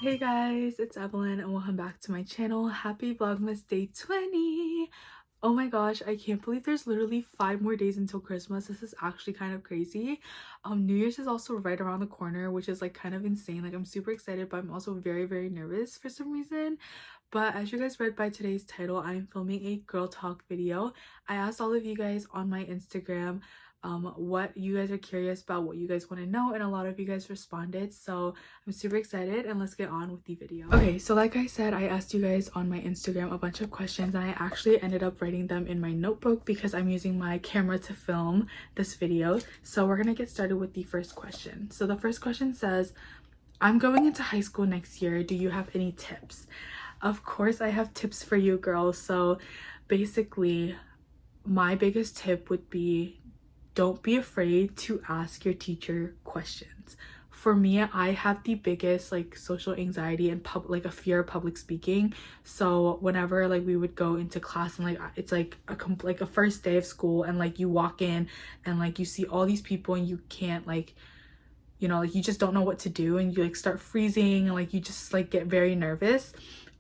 Hey guys, it's Evelyn and welcome back to my channel. Happy Vlogmas Day 20! Oh my gosh, I can't believe there's literally 5 more days until Christmas. This is actually kind of crazy. New Year's is also right around the corner, which is like kind of insane. Like I'm super excited, but I'm also very nervous for some reason. But as you guys read by today's title, I'm filming a girl talk video. I asked all of you guys on my Instagram what you guys are curious about, what you guys want to know, and a lot of you guys responded, so I'm super excited and let's get on with the video. Okay, so like I said, I asked you guys on my Instagram a bunch of questions and I actually ended up writing them in my notebook because I'm using my camera to film this video. So we're gonna get started with the first question. So the first question says, I'm going into high school next year, do you have any tips? Of course I have tips for you girls. So basically my biggest tip would be, don't be afraid to ask your teacher questions. For me, I have the biggest like social anxiety and like a fear of public speaking. So whenever like we would go into class and like it's like a first day of school and like you walk in and like you see all these people and you can't like, you know, like you just don't know what to do and you like start freezing and like you just like get very nervous.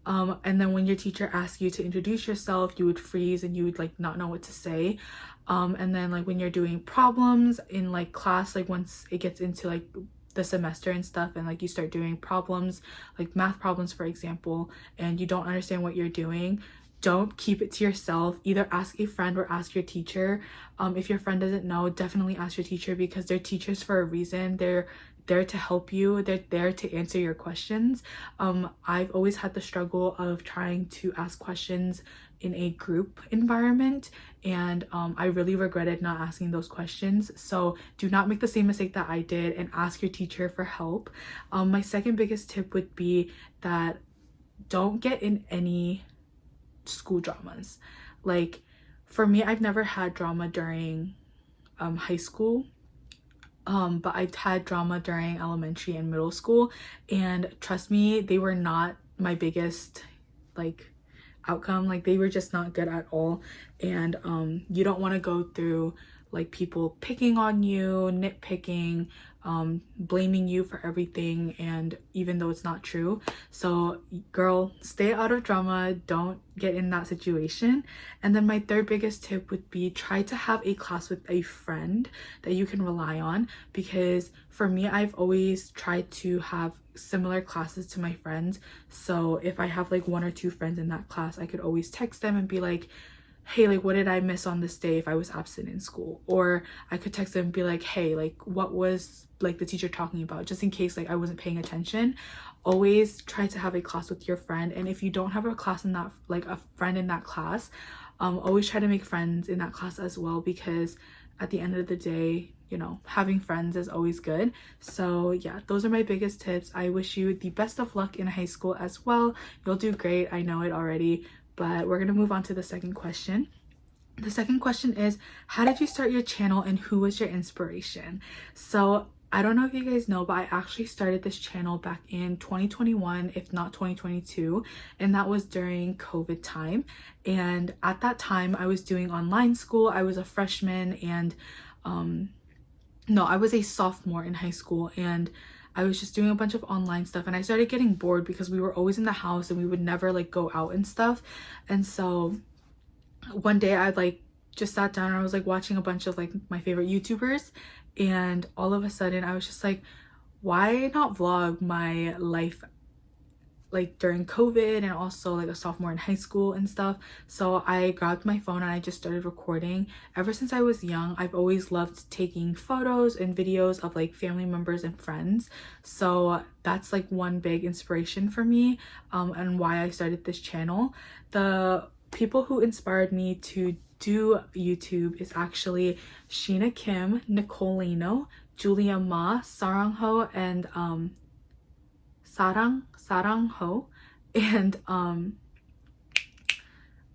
And then when your teacher asks you to introduce yourself, you would freeze and you would like not know what to say. And then like when you're doing problems in like class, like once it gets into like the semester and stuff and like you start doing problems like math problems for example, and you don't understand what you're doing, don't keep it to yourself. Either ask a friend or ask your teacher. If your friend doesn't know, definitely ask your teacher because they're teachers for a reason. They're there to help you, they're there to answer your questions. I've always had the struggle of trying to ask questions in a group environment, and I really regretted not asking those questions. So do not make the same mistake that I did and ask your teacher for help. My second biggest tip would be that don't get in any school dramas. Like for me, I've never had drama during high school, but I've had drama during elementary and middle school, and trust me, they were not my biggest like outcome. Like they were just not good at all. And you don't want to go through like people picking on you, nitpicking, blaming you for everything, and even though it's not true. So girl, stay out of drama, don't get in that situation. And then my third biggest tip would be, try to have a class with a friend that you can rely on, because for me, I've always tried to have similar classes to my friends. So if I have like 1 or 2 friends in that class, I could always text them and be like, hey, like what did I miss on this day if I was absent in school? Or I could text them and be like, hey, like what was like the teacher talking about, just in case like I wasn't paying attention. Always try to have a class with your friend. And if you don't have a class in that, like a friend in that class, always try to make friends in that class as well, because at the end of the day, you know, having friends is always good. So yeah, those are my biggest tips. I wish you the best of luck in high school as well. You'll do great, I know it already. But we're gonna move on to the second question. The second question is, how did you start your channel and who was your inspiration? So I don't know if you guys know, but I actually started this channel back in 2021, if not 2022, and that was during COVID time. And at that time, I was doing online school. I was a freshman, and no, I was a sophomore in high school, and I was just doing a bunch of online stuff, and I started getting bored because we were always in the house and we would never like go out and stuff. And so one day I like just sat down and I was like watching a bunch of like my favorite YouTubers, and all of a sudden I was just like, why not vlog my life like during COVID and also like a sophomore in high school and stuff. So I grabbed my phone and I just started recording. Ever since I was young, I've always loved taking photos and videos of like family members and friends. So that's like one big inspiration for me, and why I started this channel. The people who inspired me to do YouTube is actually Sheena Kim, Nicole Leno, Julia Ma, Sarang Ho, and Sarang Ho, and oh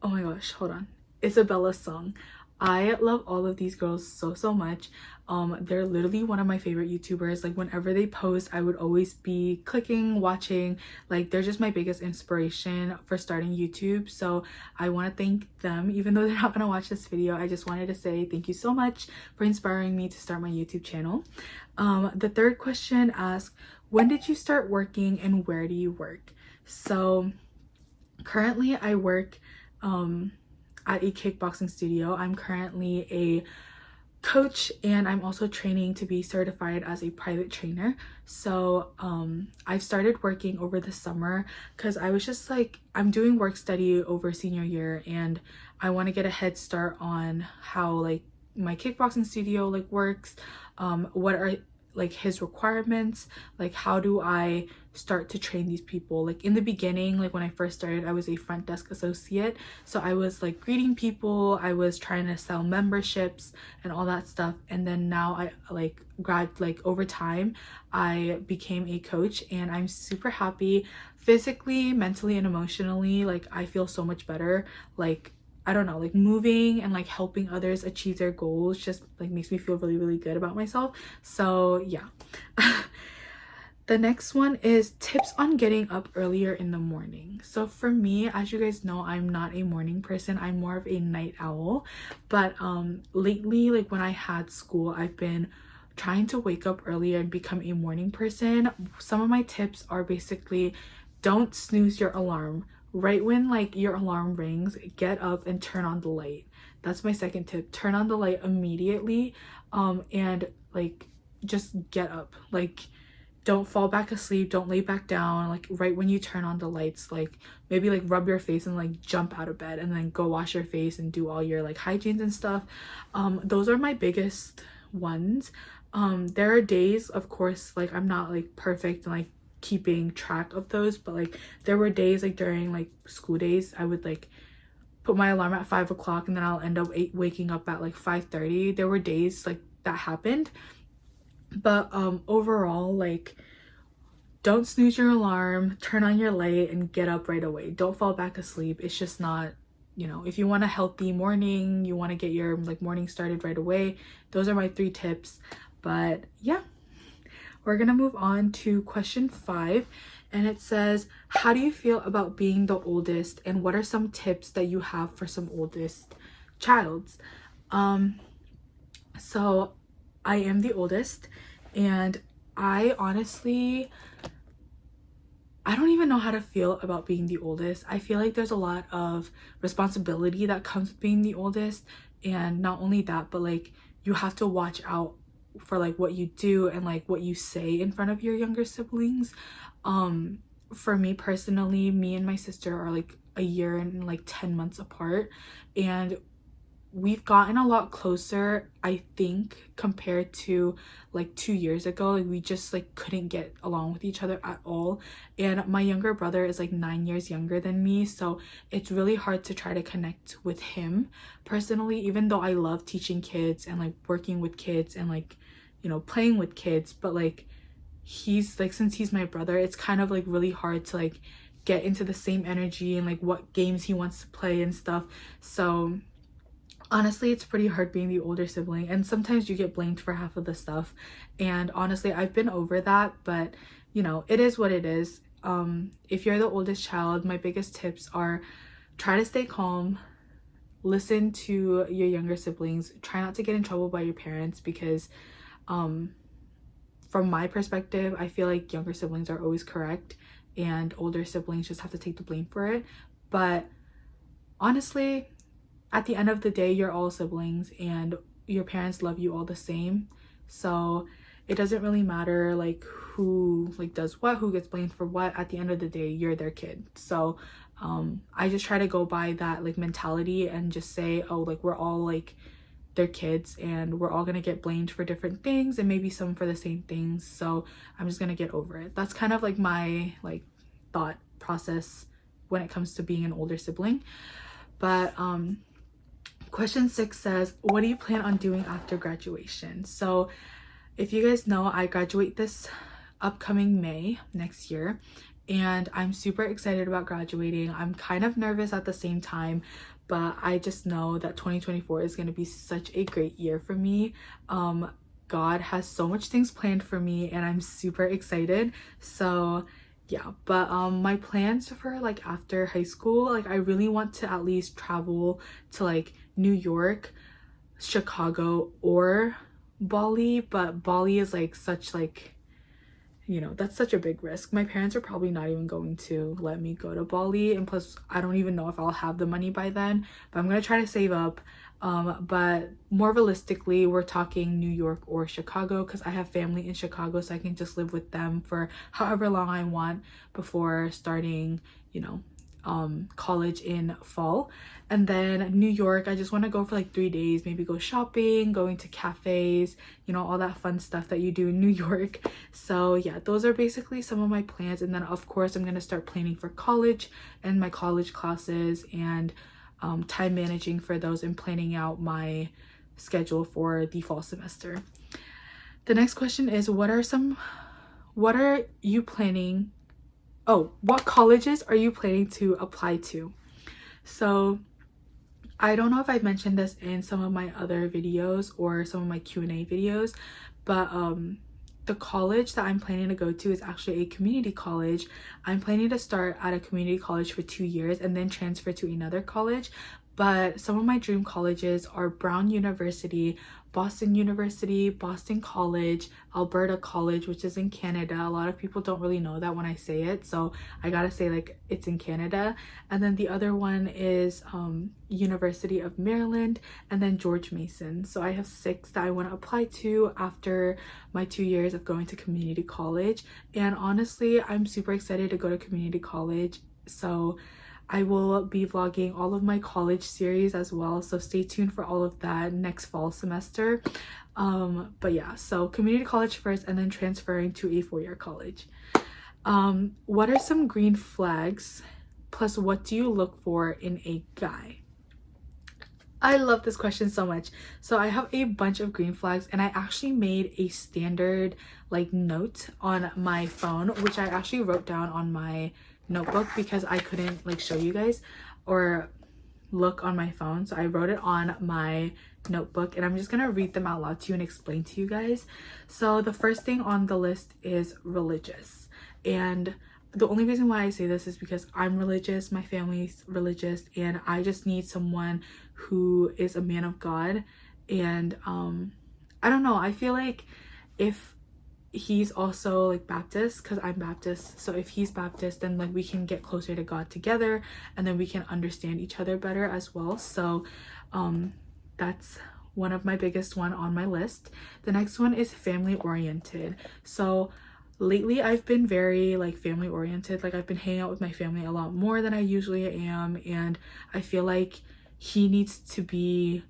my gosh, hold on, Isabella Sung. I love all of these girls so much. They're literally one of my favorite YouTubers. Like whenever they post, I would always be clicking, watching. Like they're just my biggest inspiration for starting YouTube. So I want to thank them, even though they're not gonna watch this video. I just wanted to say thank you so much for inspiring me to start my YouTube channel. The third question asks, when did you start working and where do you work? So currently I work at a kickboxing studio. I'm currently a coach and I'm also training to be certified as a private trainer. So I've started working over the summer because I was just like, I'm doing work study over senior year and I want to get a head start on how like my kickboxing studio like works, what are like his requirements, like how do I start to train these people. Like in the beginning, like when I first started, I was a front desk associate, so I was like greeting people, I was trying to sell memberships and all that stuff. And then now I like over time I became a coach and I'm super happy physically, mentally, and emotionally. Like I feel so much better. Like I don't know, like moving and like helping others achieve their goals just like makes me feel really, really good about myself. So yeah. The next one is tips on getting up earlier in the morning. So for me, as you guys know, I'm not a morning person. I'm more of a night owl. But lately, like when I had school, I've been trying to wake up earlier and become a morning person. Some of my tips are basically don't snooze your alarm. Right when like your alarm rings, get up and turn on the light. That's my second tip. Turn on the light immediately and like just get up. Like don't fall back asleep, don't lay back down. Like right when you turn on the lights, like maybe like rub your face and like jump out of bed and then go wash your face and do all your like hygienes and stuff. Those are my biggest ones. There are days, of course, like I'm not like perfect and like keeping track of those, but like there were days like during like school days I would like put my alarm at 5 o'clock and then I'll end up waking up at like 5:30. There were days like that happened. But overall, like don't snooze your alarm, turn on your light and get up right away. Don't fall back asleep. It's just not, you know, if you want a healthy morning, you want to get your like morning started right away, those are my 3 tips. But yeah, we're gonna move on to question 5, and it says, how do you feel about being the oldest and what are some tips that you have for some oldest childs? So I am the oldest and I honestly, I don't even know how to feel about being the oldest. I feel like there's a lot of responsibility that comes with being the oldest, and not only that, but like you have to watch out for like what you do and like what you say in front of your younger siblings. For me personally, me and my sister are like a year and like 10 months apart, and we've gotten a lot closer, I think, compared to like 2 years ago. Like we just like couldn't get along with each other at all. And my younger brother is like 9 years younger than me, so it's really hard to try to connect with him personally, even though I love teaching kids and like working with kids and like, you know, playing with kids. But like he's like, since he's my brother, it's kind of like really hard to like get into the same energy and like what games he wants to play and stuff. So honestly, it's pretty hard being the older sibling, and sometimes you get blamed for half of the stuff. And honestly, I've been over that, but you know, it is what it is. If you're the oldest child, my biggest tips are try to stay calm, listen to your younger siblings, try not to get in trouble by your parents, because from my perspective, I feel like younger siblings are always correct and older siblings just have to take the blame for it. But honestly, at the end of the day, you're all siblings and your parents love you all the same. So it doesn't really matter like who like does what, who gets blamed for what. At the end of the day, you're their kid. So I just try to go by that like mentality and just say, oh, like we're all like their kids and we're all gonna get blamed for different things and maybe some for the same things. So I'm just gonna get over it. That's kind of like my like thought process when it comes to being an older sibling. But question 6 says, what do you plan on doing after graduation? So if you guys know, I graduate this upcoming May next year, and I'm super excited about graduating. I'm kind of nervous at the same time, but I just know that 2024 is going to be such a great year for me. God has so much things planned for me and I'm super excited. So yeah, but my plans for like after high school, like I really want to at least travel to like New York, Chicago, or Bali. But Bali is like such like, you know, that's such a big risk. My parents are probably not even going to let me go to Bali, and plus I don't even know if I'll have the money by then, but I'm gonna try to save up. But more realistically, we're talking New York or Chicago, because I have family in Chicago, so I can just live with them for however long I want before starting, you know, college in fall. And then New York, I just want to go for like 3 days, maybe go shopping, going to cafes, you know, all that fun stuff that you do in New York. So yeah, those are basically some of my plans. And then of course I'm going to start planning for college and my college classes, and time managing for those, and planning out my schedule for the fall semester. The next question is, what are you planning, what colleges are you planning to apply to? So I don't know if I've mentioned this in some of my other videos or some of my Q&A videos, but the college that I'm planning to go to is actually a community college. I'm planning to start at a community college for 2 years and then transfer to another college. But some of my dream colleges are Brown University, Boston University, Boston College, Alberta College, which is in Canada. A lot of people don't really know that when I say it, so I gotta say like it's in Canada. And then the other one is University of Maryland, and then George Mason. So I have 6 that I want to apply to after my 2 years of going to community college. And honestly, I'm super excited to go to community college. So I will be vlogging all of my college series as well, so stay tuned for all of that next fall semester. But yeah, so community college first and then transferring to a 4-year college. What are some green flags, plus what do you look for in a guy? I love this question so much. So I have a bunch of green flags, and I actually made a standard like note on my phone, which I actually wrote down on my notebook because I couldn't like show you guys or look on my phone. So I wrote it on my notebook, and I'm just gonna read them out loud to you and explain to you guys. So the first thing on the list is religious. And the only reason why I say this is because I'm religious, my family's religious, and I just need someone who is a man of God. And I don't know, I feel like if he's also like Baptist, because I'm Baptist, so if he's Baptist, then like we can get closer to God together, and then we can understand each other better as well. So that's one of my biggest one on my list. The next one is family oriented. So lately I've been very like family oriented, like I've been hanging out with my family a lot more than I usually am, and I feel like he needs to be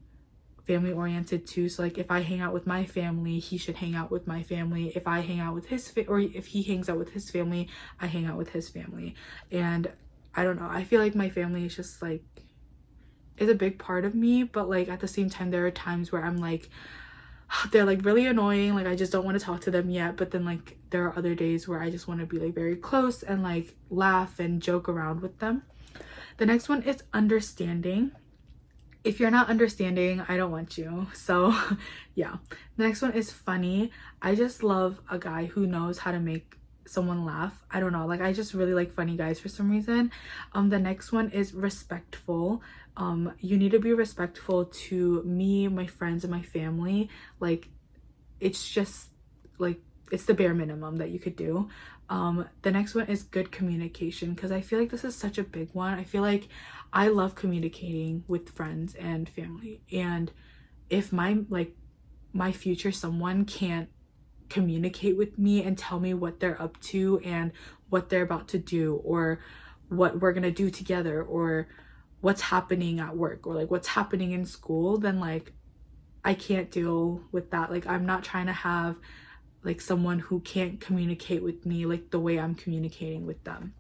family oriented too. So like if I hang out with my family, he should hang out with my family. If I hang out with his or if he hangs out with his family, I hang out with his family. And I don't know, I feel like my family is just like is a big part of me, but like at the same time there are times where I'm like they're like really annoying, like I just don't want to talk to them yet, but then like there are other days where I just want to be like very close and like laugh and joke around with them. The next one is understanding. If you're not understanding, I don't want you. So yeah. The next one is funny. I just love a guy who knows how to make someone laugh. I don't know, like I just really like funny guys for some reason. The next one is respectful. You need to be respectful to me, my friends, and my family. Like it's just like it's the bare minimum that you could do. The next one is good communication, because I feel like this is such a big one. I feel like I love communicating with friends and family, and if my future someone can't communicate with me and tell me what they're up to and what they're about to do, or what we're gonna do together, or what's happening at work, or like what's happening in school, then like I can't deal with that. Like I'm not trying to have like someone who can't communicate with me like the way I'm communicating with them.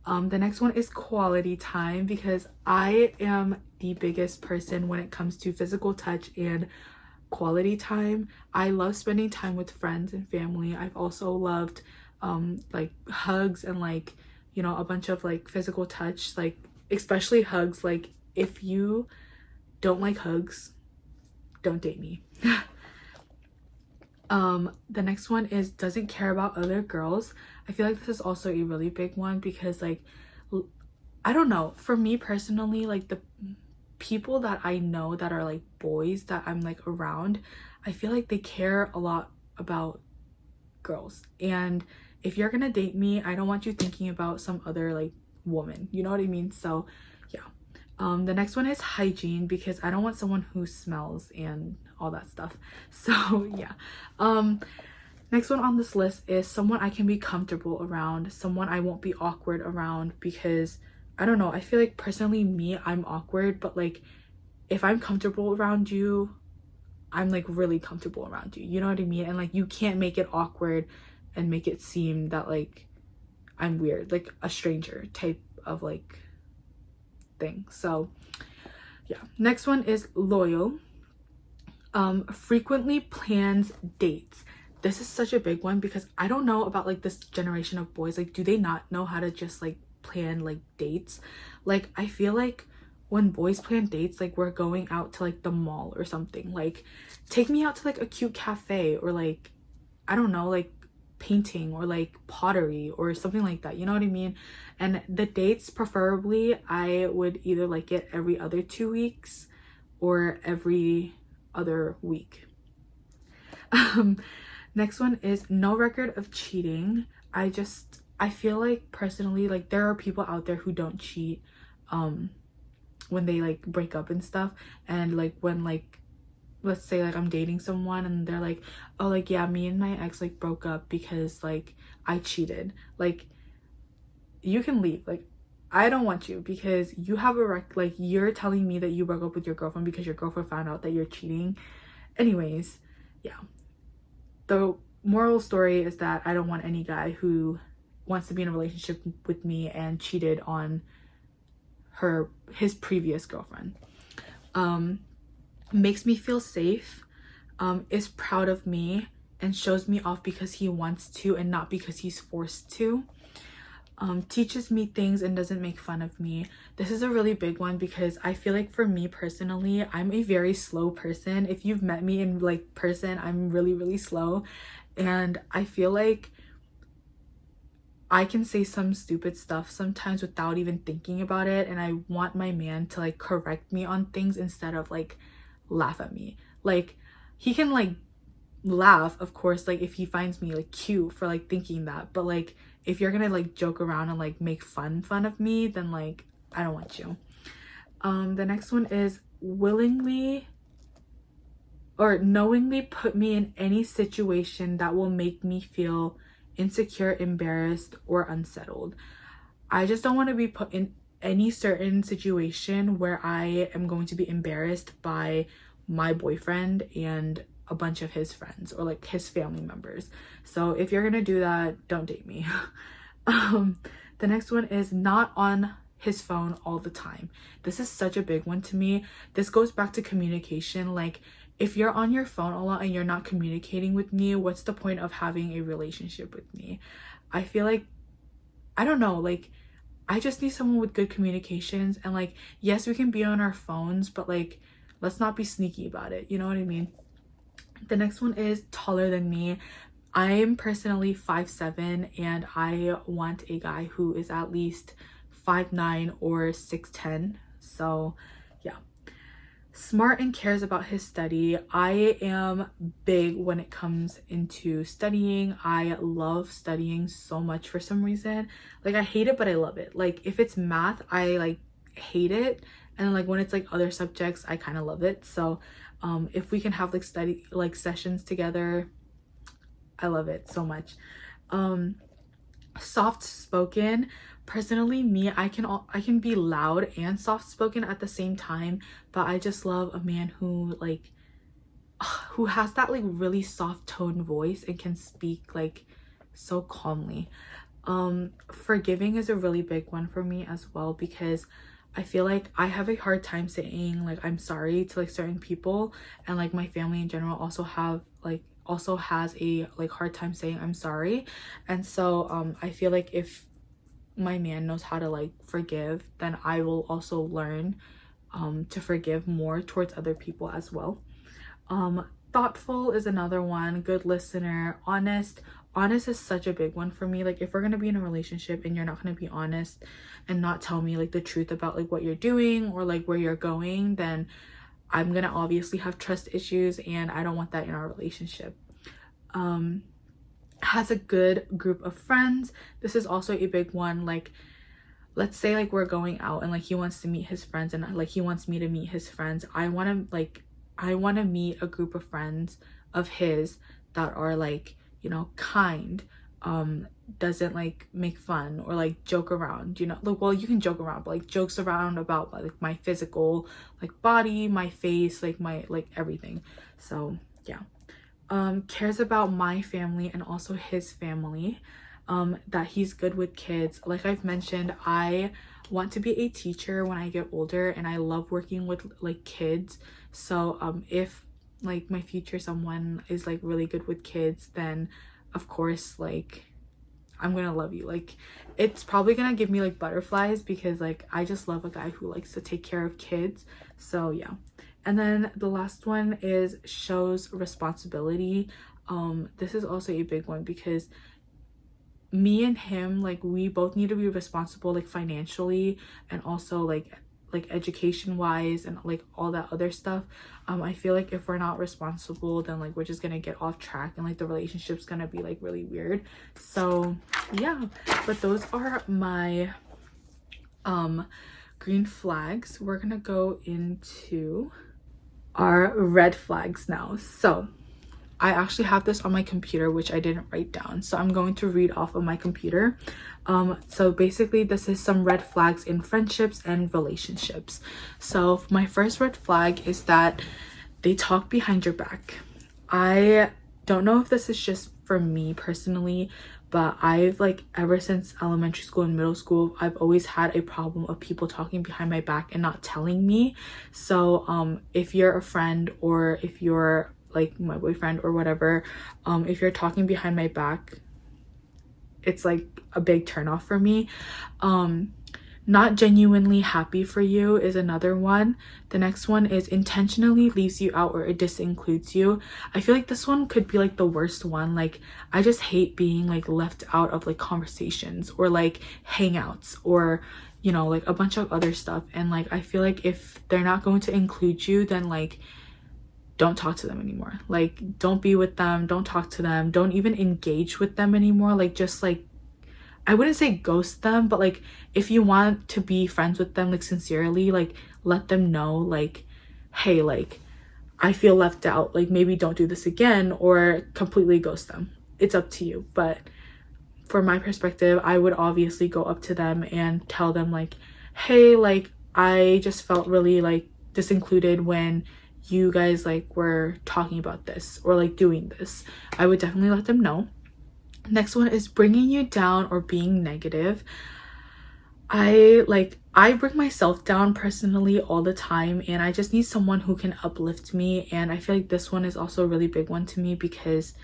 The next one is quality time, because I am the biggest person when it comes to physical touch and quality time. I love spending time with friends and family. I've also loved like hugs and like, you know, a bunch of like physical touch, like especially hugs. Like if you don't like hugs, don't date me. The next one is doesn't care about other girls. I feel like this is also a really big one, because like I don't know, for me personally, like the people that I know that are like boys that I'm like around, I feel like they care a lot about girls, and if you're gonna date me, I don't want you thinking about some other like woman, you know what I mean? So yeah. The next one is hygiene, because I don't want someone who smells and all that stuff. So yeah. Next one on this list is someone I can be comfortable around, someone I won't be awkward around, because I don't know, I feel like personally me, I'm awkward, but like if I'm comfortable around you, I'm like really comfortable around you, you know what I mean? And like you can't make it awkward and make it seem that like I'm weird, like a stranger type of like thing. So yeah. Next one is loyal. Frequently plans dates. This is such a big one because I don't know about like this generation of boys, like do they not know how to just like plan like dates? Like I feel like when boys plan dates, like we're going out to like the mall or something, like take me out to like a cute cafe, or like I don't know, like painting or like pottery or something like that, you know what I mean? And the dates, preferably I would either like it every other 2 weeks or every other week. Next one is no record of cheating. I feel like personally, like there are people out there who don't cheat when they like break up and stuff, and like when like let's say like I'm dating someone and they're like, oh like yeah, me and my ex like broke up because like I cheated. Like you can leave. Like I don't want you, because you have a like you're telling me that you broke up with your girlfriend because your girlfriend found out that you're cheating. Anyways, yeah. The moral story is that I don't want any guy who wants to be in a relationship with me and cheated on his previous girlfriend. Makes me feel safe, is proud of me and shows me off because he wants to and not because he's forced to. Teaches me things and doesn't make fun of me. This is a really big one because I feel like for me personally, I'm a very slow person. If you've met me in like person, I'm really slow, and I feel like I can say some stupid stuff sometimes without even thinking about it, and I want my man to like correct me on things instead of like laugh at me. Like he can like laugh, of course, like if he finds me like cute for like thinking that, but like if you're gonna like joke around and like make fun of me, then like I don't want you. The next one is willingly or knowingly put me in any situation that will make me feel insecure, embarrassed, or unsettled. I just don't want to be put in any certain situation where I am going to be embarrassed by my boyfriend and a bunch of his friends or like his family members. So if you're gonna do that, don't date me. The next one is not on his phone all the time. This is such a big one to me. This goes back to communication. Like if you're on your phone a lot and you're not communicating with me, what's the point of having a relationship with me? I feel like, I don't know, like I just need someone with good communications, and like yes, we can be on our phones, but like let's not be sneaky about it, you know what I mean? The next one is taller than me. I'm personally 5'7", and I want a guy who is at least 5'9" or 6'10". So yeah. Smart and cares about his study. I am big when it comes into studying. I love studying so much for some reason. Like I hate it, but I love it. Like if it's math, I like hate it, and like when it's like other subjects, I kind of love it. So if we can have like study like sessions together, I love it so much. Soft spoken. Personally, me, I can be loud and soft spoken at the same time, but I just love a man who like who has that like really soft tone voice and can speak like so calmly. Forgiving is a really big one for me as well, because I feel like I have a hard time saying like I'm sorry to like certain people, and like my family in general also has a like hard time saying I'm sorry. And so I feel like if my man knows how to like forgive, then I will also learn to forgive more towards other people as well. Thoughtful is another one. Good listener. Honest is such a big one for me. Like if we're gonna be in a relationship and you're not gonna be honest and not tell me like the truth about like what you're doing or like where you're going, then I'm gonna obviously have trust issues, and I don't want that in our relationship. has a good group of friends. This is also a big one. Like, let's say like we're going out and like he wants to meet his friends and like he wants me to meet his friends. I want to meet a group of friends of his that are like, you know, kind, doesn't like make fun or like joke around, you know, like, well, you can joke around, but like jokes around about like my physical like body, my face, like my like everything. So yeah. Cares about my family and also his family, that he's good with kids. Like I've mentioned, I want to be a teacher when I get older, and I love working with like kids. So if like my future someone is like really good with kids, then of course like I'm gonna love you. Like it's probably gonna give me like butterflies because like I just love a guy who likes to take care of kids. So yeah. And then the last one is shows responsibility. This is also a big one because me and him, like we both need to be responsible like financially and also like education wise and like all that other stuff. I feel like if we're not responsible, then like we're just gonna get off track and like the relationship's gonna be like really weird. So yeah, but those are my green flags. We're gonna go into our red flags now. So I actually have this on my computer, which I didn't write down, so I'm going to read off of my computer. So basically this is some red flags in friendships and relationships. So my first red flag is that they talk behind your back. I don't know if this is just for me personally, but I've like ever since elementary school and middle school, I've always had a problem of people talking behind my back and not telling me. So if you're a friend or if you're like my boyfriend or whatever, if you're talking behind my back, it's like a big turn off for me. Not genuinely happy for you is another one. The next one is intentionally leaves you out or it disincludes you. I feel like this one could be like the worst one. Like I just hate being like left out of like conversations or like hangouts or, you know, like a bunch of other stuff. And like I feel like if they're not going to include you, then like don't talk to them anymore. Like don't be with them, don't talk to them, don't even engage with them anymore. Like just like, I wouldn't say ghost them, but like if you want to be friends with them like sincerely, like let them know like, hey, like I feel left out, like maybe don't do this again, or completely ghost them. It's up to you. But from my perspective, I would obviously go up to them and tell them like, hey, like I just felt really like disincluded when you guys like were talking about this or like doing this. I would definitely let them know. Next one is bringing you down or being negative. I bring myself down personally all the time, and I just need someone who can uplift me. And I feel like this one is also a really big one to me because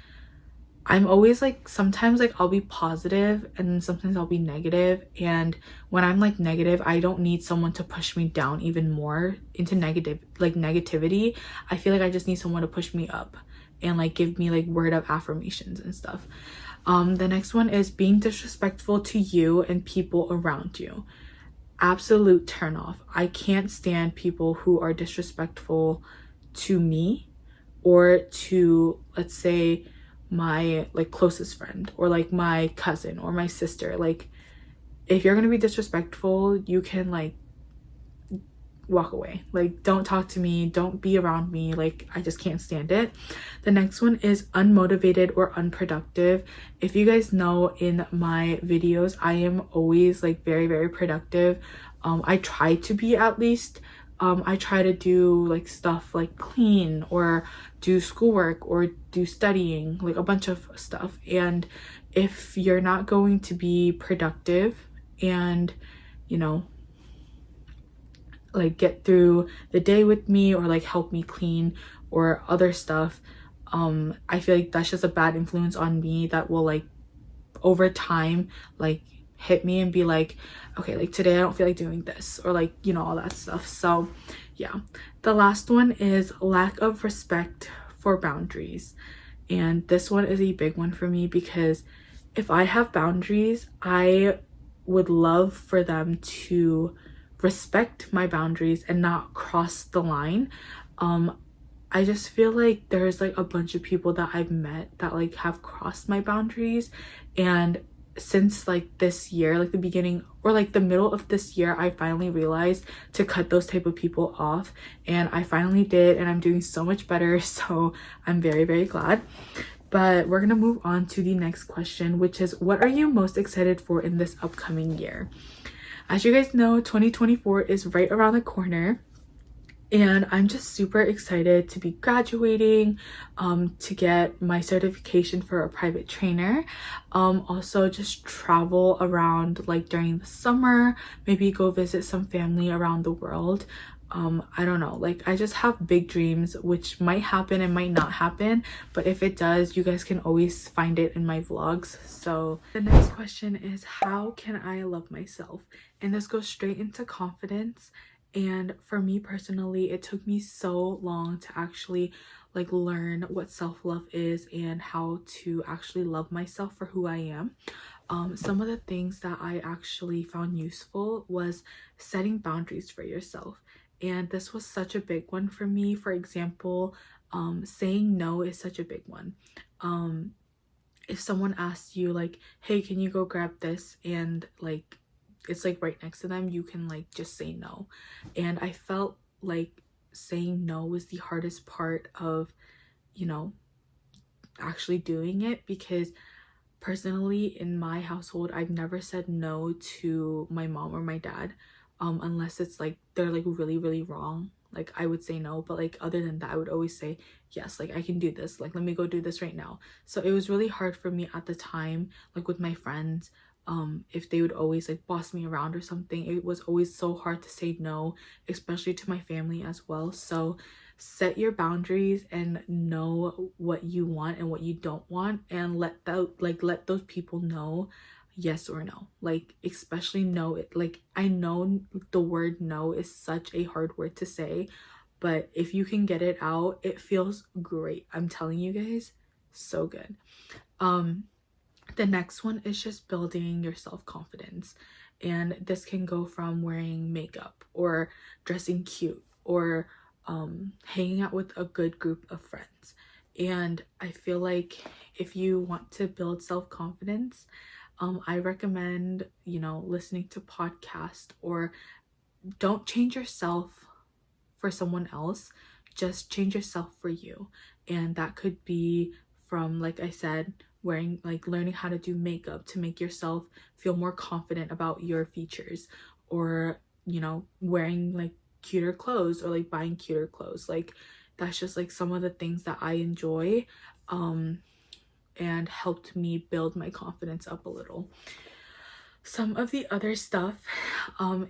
I'm always like, sometimes like I'll be positive and sometimes I'll be negative, and when I'm like negative, I don't need someone to push me down even more into negativity. I feel like I just need someone to push me up and like give me like word of affirmations and stuff. The next one is being disrespectful to you and people around you. Absolute turn off. I can't stand people who are disrespectful to me or to, let's say, my like closest friend or like my cousin or my sister. Like if you're gonna be disrespectful, you can like walk away. Like don't talk to me, don't be around me. Like I just can't stand it. The next one is unmotivated or unproductive. If you guys know, in my videos I am always like very, very productive. I try to be, at least. I try to do like stuff like clean or do schoolwork or do studying, like a bunch of stuff. And if you're not going to be productive and, you know, like get through the day with me or like help me clean or other stuff, I feel like that's just a bad influence on me that will like over time like hit me and be like, okay, like today I don't feel like doing this, or like, you know, all that stuff. So yeah. The last one is lack of respect for boundaries, and this one is a big one for me because if I have boundaries, I would love for them to respect my boundaries and not cross the line. I just feel like there's like a bunch of people that I've met that like have crossed my boundaries, and since like this year, like the beginning or like the middle of this year, I finally realized to cut those type of people off, and I finally did, and I'm doing so much better. So I'm very, very glad. But we're gonna move on to the next question, which is, what are you most excited for in this upcoming year? As you guys know, 2024 is right around the corner, and I'm just super excited to be graduating, to get my certification for a private trainer, also just travel around like during the summer, maybe go visit some family around the world. I don't know, like I just have big dreams which might happen and might not happen, but if it does, you guys can always find it in my vlogs. So the next question is, how can I love myself? And this goes straight into confidence. And for me personally, it took me so long to actually like learn what self-love is and how to actually love myself for who I am. Some of the things that I actually found useful was setting boundaries for yourself. And this was such a big one for me. For example, saying no is such a big one. If someone asks you like, hey, can you go grab this, and like it's like right next to them, you can like just say no. And I felt like saying no was the hardest part of, you know, actually doing it, because personally in my household, I've never said no to my mom or my dad, unless it's like they're like really, really wrong. Like I would say no, but like other than that, I would always say yes, like I can do this, like let me go do this right now. So it was really hard for me at the time, like with my friends, if they would always like boss me around or something. It was always so hard to say no, especially to my family as well. So set your boundaries and know what you want and what you don't want, and let those people know yes or no. Like especially no, it like I know the word no is such a hard word to say, but if you can get it out, it feels great. I'm telling you guys, so good. The next one is just building your self-confidence, and this can go from wearing makeup or dressing cute or hanging out with a good group of friends. And I feel like if you want to build self-confidence, I recommend, you know, listening to podcasts, or don't change yourself for someone else, just change yourself for you. And that could be from, like I said, wearing like learning how to do makeup to make yourself feel more confident about your features, or you know, wearing like cuter clothes, or like buying cuter clothes. Like that's just like some of the things that I enjoy, and helped me build my confidence up a little. Some of the other stuff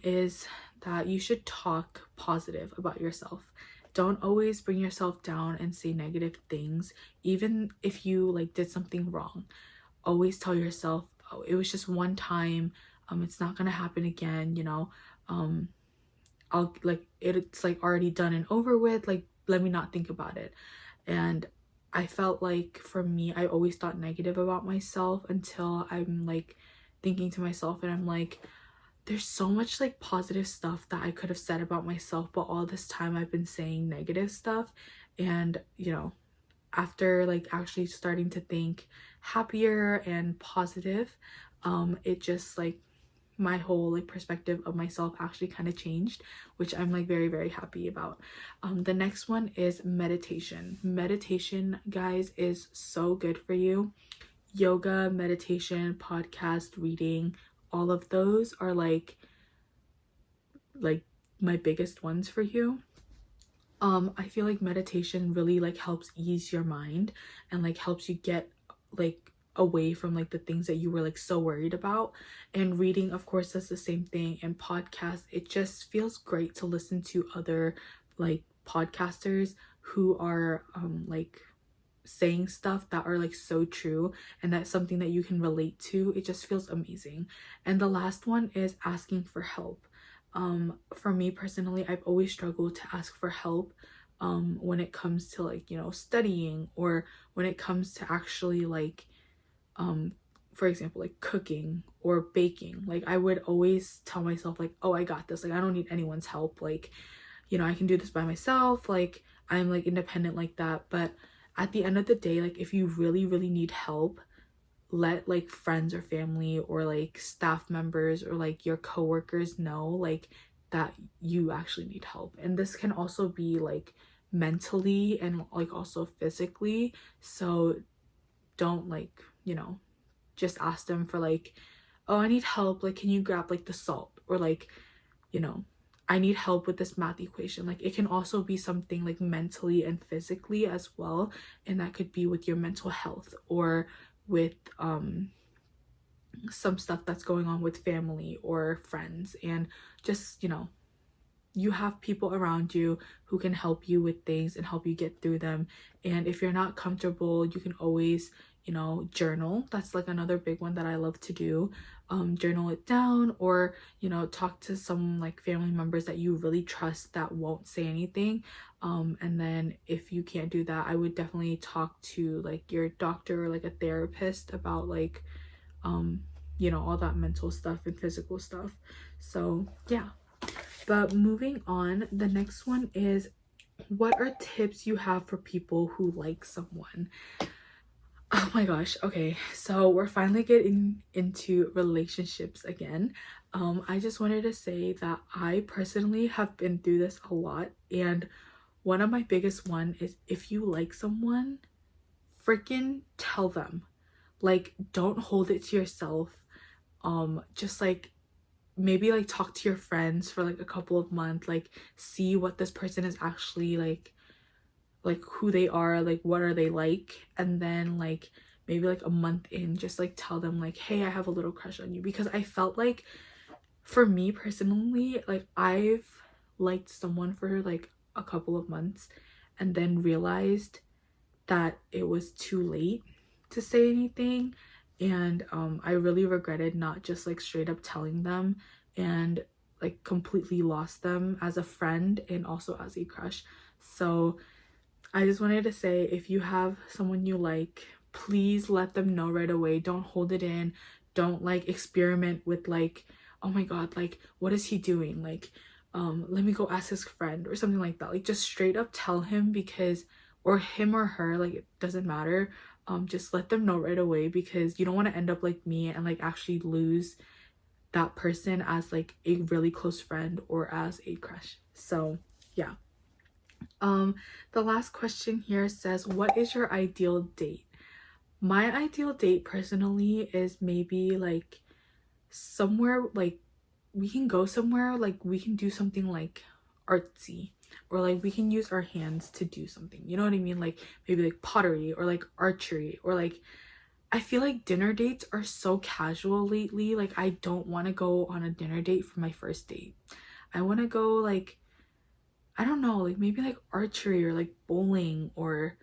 is that you should talk positive about yourself. Don't always bring yourself down and say negative things. Even if you like did something wrong, always tell yourself, oh, it was just one time, it's not gonna happen again, you know. I'll like it's like already done and over with, like let me not think about it. And I felt like for me, I always thought negative about myself until I'm like thinking to myself, and I'm like, there's so much like positive stuff that I could have said about myself, but all this time I've been saying negative stuff. And you know, after like actually starting to think happier and positive, it just like my whole like perspective of myself actually kind of changed, which I'm like very, very happy about. The next one is meditation. Meditation, guys, is so good for you. Yoga, meditation, podcast, reading, all of those are like my biggest ones for you. I feel like meditation really like helps ease your mind and like helps you get like away from like the things that you were like so worried about. And reading, of course, does the same thing. And podcasts, it just feels great to listen to other like podcasters who are like saying stuff that are like so true, and that's something that you can relate to. It just feels amazing. And the last one is asking for help. For me personally, I've always struggled to ask for help when it comes to like, you know, studying, or when it comes to actually like for example, like cooking or baking. Like I would always tell myself like, oh, I got this, like I don't need anyone's help, like you know, I can do this by myself, like I'm like independent like that. But at the end of the day, like if you really really need help, let like friends or family or like staff members or like your coworkers know like that you actually need help. And this can also be like mentally and like also physically. So don't like, you know, just ask them for like, oh, I need help, like can you grab like the salt, or like, you know, I need help with this math equation. Like it can also be something like mentally and physically as well, and that could be with your mental health or with some stuff that's going on with family or friends. And just, you know, you have people around you who can help you with things and help you get through them. And if you're not comfortable, you can always, you know, journal. That's like another big one that I love to do. Journal it down, or, you know, talk to some like family members that you really trust that won't say anything. And then if you can't do that, I would definitely talk to like your doctor or like a therapist about like you know, all that mental stuff and physical stuff. So yeah. But moving on, the next one is, what are tips you have for people who like someone? Oh my gosh. Okay, so we're finally getting into relationships again. I just wanted to say that I personally have been through this a lot, and one of my biggest one is, if you like someone, freaking tell them. Like don't hold it to yourself. Just like maybe like talk to your friends for like a couple of months, like see what this person is actually like who they are, like what are they like, and then like maybe like a month in, just like tell them like, hey, I have a little crush on you. Because I felt like, for me personally, like I've liked someone for like a couple of months and then realized that it was too late to say anything. And I really regretted not just like straight up telling them, and like completely lost them as a friend and also as a crush. So I just wanted to say, if you have someone you like, please let them know right away. Don't hold it in. Don't like experiment with like, oh my god, like what is he doing, like let me go ask his friend or something like that. Like just straight up tell him, because, or him or her, like it doesn't matter. Just let them know right away, because you don't want to end up like me and like actually lose that person as like a really close friend or as a crush. So yeah. The last question here says, what is your ideal date? My ideal date personally is maybe like somewhere like we can go somewhere, like we can do something like artsy, or like we can use our hands to do something, you know what I mean? Like maybe like pottery or like archery, or like, I feel like dinner dates are so casual lately. Like I don't want to go on a dinner date for my first date. I want to go like, I don't know, like maybe like archery or like bowling or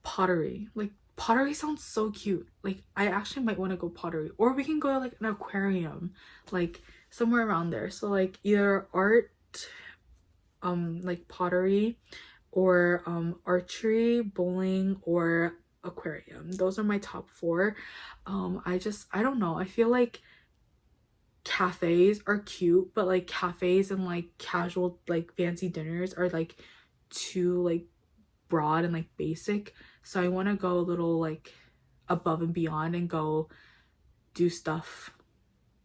pottery. Like pottery sounds so cute. Like I actually might want to go pottery, or we can go to like an aquarium, like somewhere around there. So like either art, like pottery, or archery, bowling, or aquarium. Those are my top four. I don't know, I feel like cafes are cute, but like cafes and like casual like fancy dinners are like too like broad and like basic. So I want to go a little like above and beyond and go do stuff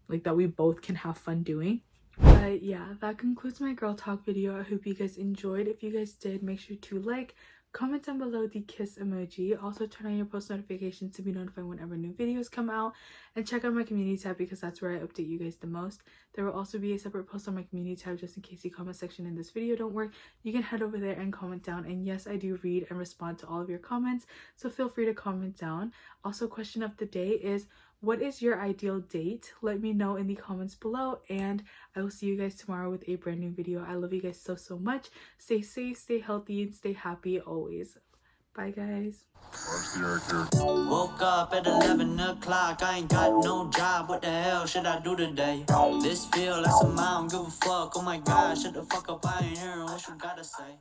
like that we both can have fun doing. But yeah, that concludes my girl talk video. I hope you guys enjoyed. If you guys did, make sure to like, comment down below the kiss emoji. Also turn on your post notifications to be notified whenever new videos come out, and check out my community tab, because that's where I update you guys the most. There will also be a separate post on my community tab just in case the comment section in this video don't work. You can head over there and comment down, and yes, I do read and respond to all of your comments, so feel free to comment down. Also, question of the day is, what is your ideal date? Let me know in the comments below, and I will see you guys tomorrow with a brand new video. I love you guys so much. Stay safe, stay healthy, and stay happy always. Bye guys. Woke up at 11 o'clock, I ain't got no job, what the hell should I do today? This feel like some I don't give a fuck, oh my god, shut the fuck up, I ain't hearing what you gotta say.